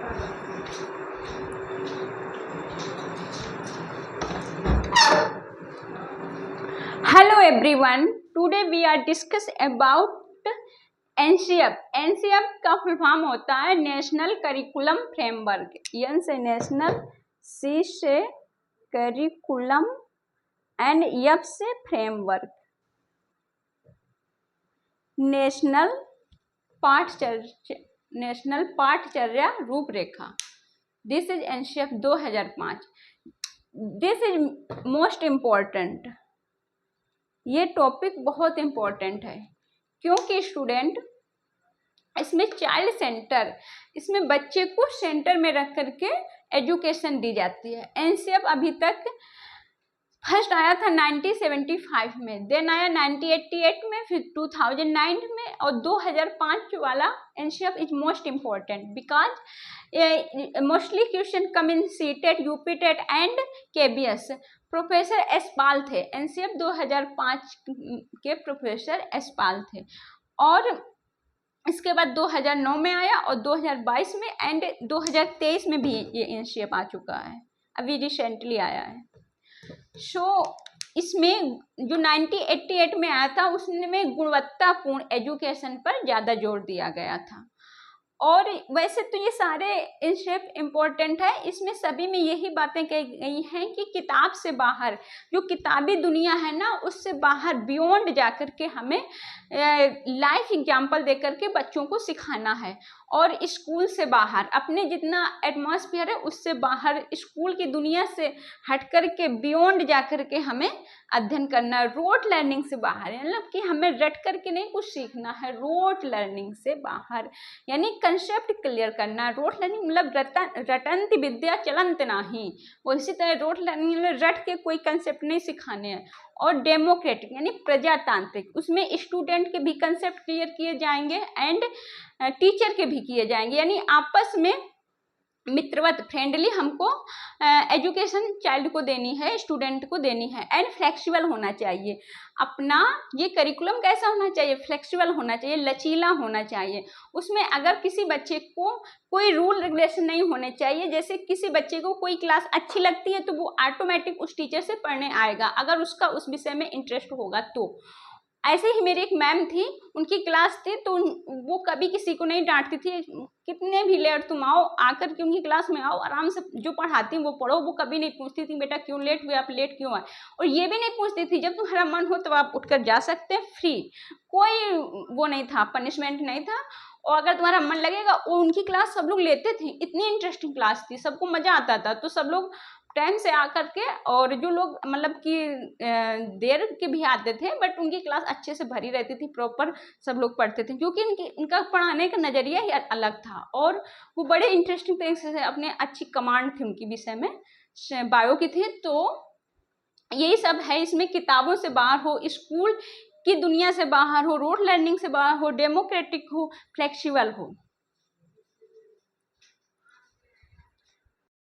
Hello everyone, today we are discuss about NCF. NCF का full form होता है national curriculum framework. N से national, सी से curriculum and F से framework. National पाठचर्या रूपरेखा। This is NCF 2005। This is most important. ये topic बहुत important है क्योंकि स्टूडेंट इसमें चाइल्ड सेंटर, इसमें बच्चे को सेंटर में रख करके एजुकेशन दी जाती है। NCF अभी तक फर्स्ट आया था 1975 में, देन आया 1988 में, फिर 2009 में, और 2005 वाला NCF is most important because mostly question come in CTET, UPTET and KBS। Professor S Pal थे, NCF 2005 के प्रोफेसर एस पाल थे। और इसके बाद 2009 में आया और 2022 में एंड 2023 में भी ये NCF आ चुका है, अभी रिसेंटली आया है। इसमें जो 1988 में आया था उसमें गुणवत्तापूर्ण एजुकेशन पर ज़्यादा जोर दिया गया था। और वैसे तो ये सारे NCF इम्पोर्टेंट है, इसमें सभी में यही बातें कही गई हैं कि किताब से बाहर, जो किताबी दुनिया है ना, उससे बाहर बियॉन्ड जाकर के हमें लाइफ एग्जाम्पल दे करके बच्चों को सिखाना है। और स्कूल से बाहर अपने जितना एटमॉस्फेयर है उससे बाहर, स्कूल की दुनिया से हट कर के बियॉन्ड जा कर के हमें अध्ययन करना है। रोट लर्निंग से बाहर, मतलब कि हमें रट करके नहीं कुछ सीखना है, रोट लर्निंग से बाहर यानी कंसेप्ट क्लियर करना। रोट लर्निंग मतलब रटंत विद्या चलंत नाही, वो इसी तरह रोट लर्निंग में रट के कोई कंसेप्ट नहीं सिखाने हैं। और डेमोक्रेटिक यानी प्रजातांत्रिक, उसमें स्टूडेंट के भी कंसेप्ट क्लियर किए जाएंगे एंड टीचर के भी किए जाएंगे, यानी आपस में मित्रवत फ्रेंडली हमको एजुकेशन चाइल्ड को देनी है, स्टूडेंट को देनी है। एंड फ्लेक्सिबल होना चाहिए अपना ये करिकुलम, कैसा होना चाहिए, फ्लेक्सिबल होना चाहिए, लचीला होना चाहिए। उसमें अगर किसी बच्चे को कोई रूल रेगुलेशन नहीं होने चाहिए, जैसे किसी बच्चे को कोई क्लास अच्छी लगती है तो वो ऑटोमेटिक उस टीचर से पढ़ने आएगा अगर उसका उस विषय में इंटरेस्ट होगा तो। ऐसे ही मेरी एक मैम थी, उनकी क्लास थी तो वो कभी किसी को नहीं डांटती थी, कितने भी लेट तुम आओ, आकर के उनकी क्लास में आओ, आराम से जो पढ़ाती वो पढ़ो। वो कभी नहीं पूछती थी बेटा क्यों लेट हुए, आप लेट क्यों आए। और ये भी नहीं पूछती थी जब तुम्हारा मन हो तो आप उठकर जा सकते हैं, फ्री, कोई वो नहीं था, पनिशमेंट नहीं था। और अगर तुम्हारा मन लगेगा, वो उनकी क्लास सब लोग लेते थे, इतनी इंटरेस्टिंग क्लास थी, सबको मजा आता था। तो सब लोग टाइम से आकर के, और जो लोग मतलब कि देर के भी आते थे बट उनकी क्लास अच्छे से भरी रहती थी, प्रॉपर सब लोग पढ़ते थे क्योंकि इनका पढ़ाने का नज़रिया ही अलग था। और वो बड़े इंटरेस्टिंग तरीके से अपने अच्छी कमांड थी उनकी विषय में, बायो की थी। तो यही सब है, इसमें किताबों से बाहर हो, स्कूल की दुनिया से बाहर हो, रोट लर्निंग से बाहर हो, डेमोक्रेटिक हो, फ्लेक्सिबल हो।